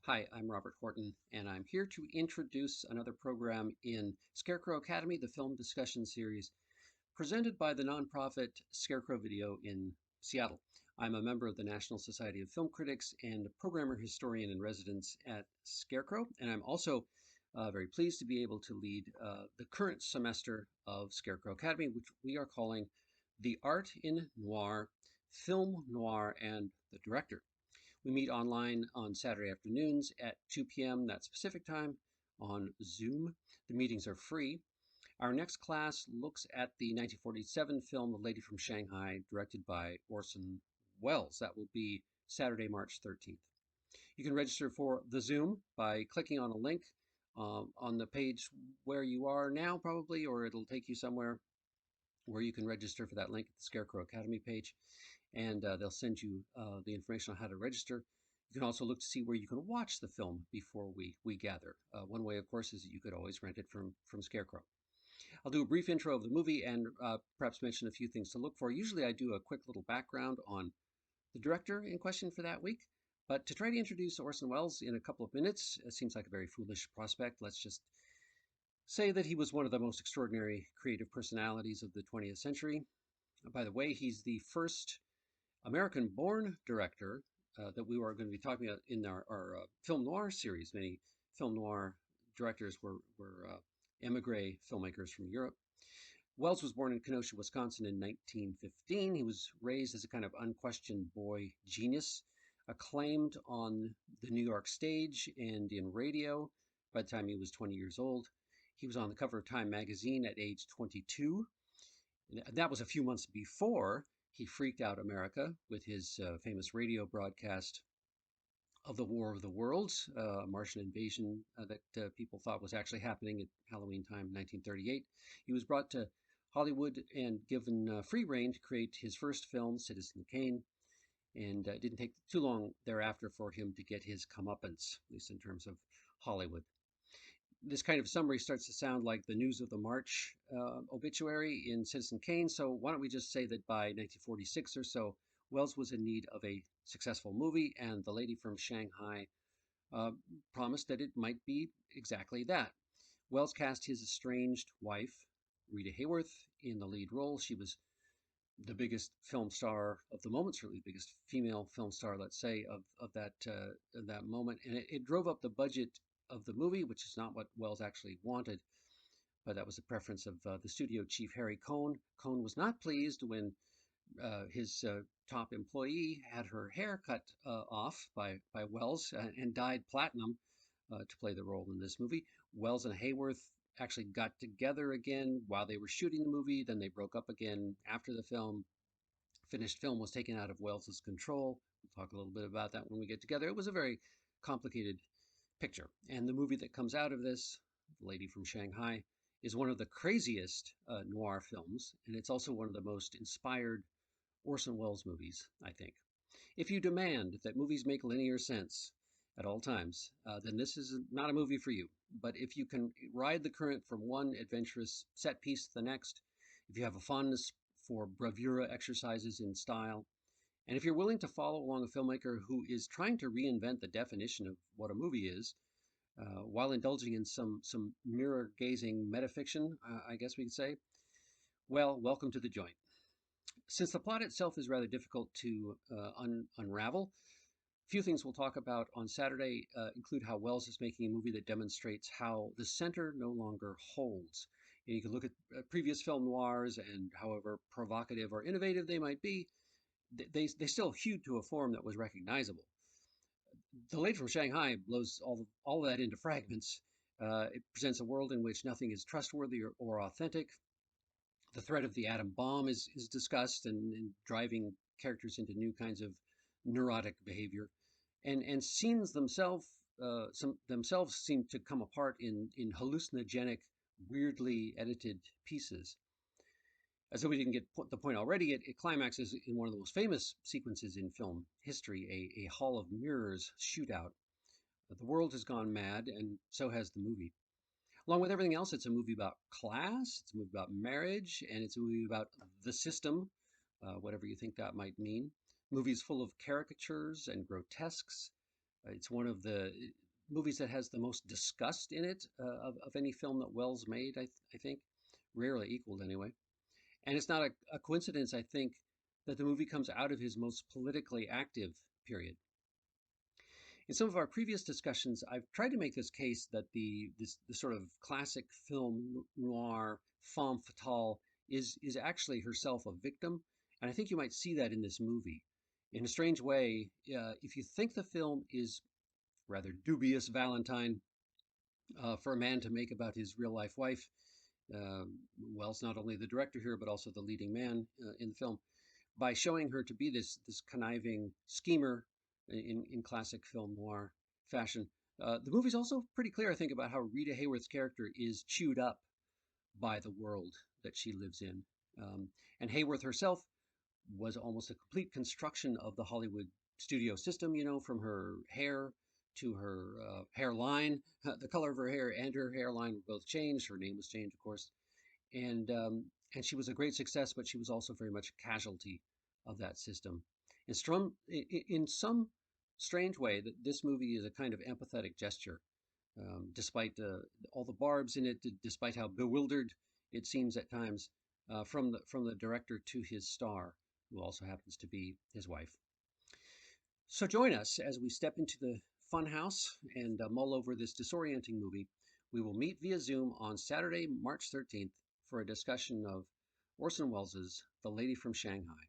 Hi, I'm Robert Horton, and I'm here to introduce another program in Scarecrow Academy, the film discussion series presented by the nonprofit Scarecrow Video in Seattle. I'm a member of the National Society of Film Critics and programmer historian in residence at Scarecrow, and I'm also very pleased to be able to lead the current semester of Scarecrow Academy, which we are calling The Art in Noir, Film Noir, and the Director. We meet online on Saturday afternoons at 2 p.m. That's Pacific time on Zoom. The meetings are free. Our next class looks at the 1947 film The Lady from Shanghai, directed by Orson Welles. That will be Saturday, March 13th. You can register for the Zoom by clicking on a link on the page where you are now, probably, or it'll take you somewhere where you can register for that link at the Scarecrow Academy page, and they'll send you the information on how to register. You can also look to see where you can watch the film before we gather. One way, of course, is that you could always rent it from Scarecrow. I'll do a brief intro of the movie and perhaps mention a few things to look for. Usually I do a quick little background on the director in question for that week, but to try to introduce Orson Welles in a couple of minutes, it seems like a very foolish prospect. Let's just say that he was one of the most extraordinary creative personalities of the 20th century. By the way, he's the first American-born director that we are going to be talking about in our film noir series. Many film noir directors were emigre filmmakers from Europe. Wells was born in Kenosha, Wisconsin in 1915. He was raised as a kind of unquestioned boy genius, acclaimed on the New York stage and in radio by the time he was 20 years old. He was on the cover of Time magazine at age 22. That was a few months before he freaked out America with his famous radio broadcast of the War of the Worlds, a Martian invasion that people thought was actually happening at Halloween time, 1938. He was brought to Hollywood and given free rein to create his first film, Citizen Kane, and it didn't take too long thereafter for him to get his comeuppance, at least in terms of Hollywood. This kind of summary starts to sound like the News of the March obituary in Citizen Kane, so why don't we just say that by 1946 or so, Wells was in need of a successful movie, and The Lady from Shanghai promised that it might be exactly that. Wells cast his estranged wife, Rita Hayworth, in the lead role. She was the biggest film star of the moment, certainly the biggest female film star, let's say, of that moment, and it drove up the budget of the movie, which is not what Wells actually wanted, but that was the preference of the studio chief, Harry Cohn. Cohn was not pleased when his top employee had her hair cut off by Wells and dyed platinum to play the role in this movie. Wells and Hayworth actually got together again while they were shooting the movie. Then they broke up again after the film. Finished film was taken out of Wells's control. We'll talk a little bit about that when we get together. It was a very complicated picture. And the movie that comes out of this, The Lady from Shanghai, is one of the craziest noir films, and it's also one of the most inspired Orson Welles movies, I think. If you demand that movies make linear sense at all times, then this is not a movie for you. But if you can ride the current from one adventurous set piece to the next, if you have a fondness for bravura exercises in style, and if you're willing to follow along a filmmaker who is trying to reinvent the definition of what a movie is, while indulging in some mirror-gazing metafiction, I guess we could say, well, welcome to the joint. Since the plot itself is rather difficult to unravel, few things we'll talk about on Saturday include how Wells is making a movie that demonstrates how the center no longer holds. And you can look at previous film noirs, and however provocative or innovative they might be, they still hewed to a form that was recognizable. The Lady from Shanghai blows all of that into fragments. It presents a world in which nothing is trustworthy or authentic. The threat of the atom bomb is discussed and driving characters into new kinds of neurotic behavior. And scenes themselves seem to come apart in hallucinogenic, weirdly edited pieces. As though we didn't get the point already, it climaxes in one of the most famous sequences in film history, a Hall of Mirrors shootout. The world has gone mad, and so has the movie. Along with everything else, it's a movie about class, it's a movie about marriage, and it's a movie about the system, whatever you think that might mean. Movies full of caricatures and grotesques, It's one of the movies that has the most disgust in it of any film that Wells made, I think, rarely equaled anyway. And it's not a coincidence, I think, that the movie comes out of his most politically active period. In some of our previous discussions, I've tried to make this case that the sort of classic film noir femme fatale is actually herself a victim, and I think you might see that in this movie. In a strange way, if you think the film is rather dubious Valentine for a man to make about his real life wife, uh, Wells not only the director here but also the leading man in the film, by showing her to be this conniving schemer in classic film noir fashion. The movie's also pretty clear, I think, about how Rita Hayworth's character is chewed up by the world that she lives in. And Hayworth herself was almost a complete construction of the Hollywood studio system, from her hair to her hairline. The color of her hair and her hairline were both changed. Her name was changed, of course. And and she was a great success, but she was also very much a casualty of that system. In some strange way, that this movie is a kind of empathetic gesture, despite all the barbs in it, despite how bewildered it seems at times from the director to his star, who also happens to be his wife. So join us as we step into the funhouse and mull over this disorienting movie. We will meet via Zoom on Saturday, March 13th for a discussion of Orson Welles' The Lady from Shanghai.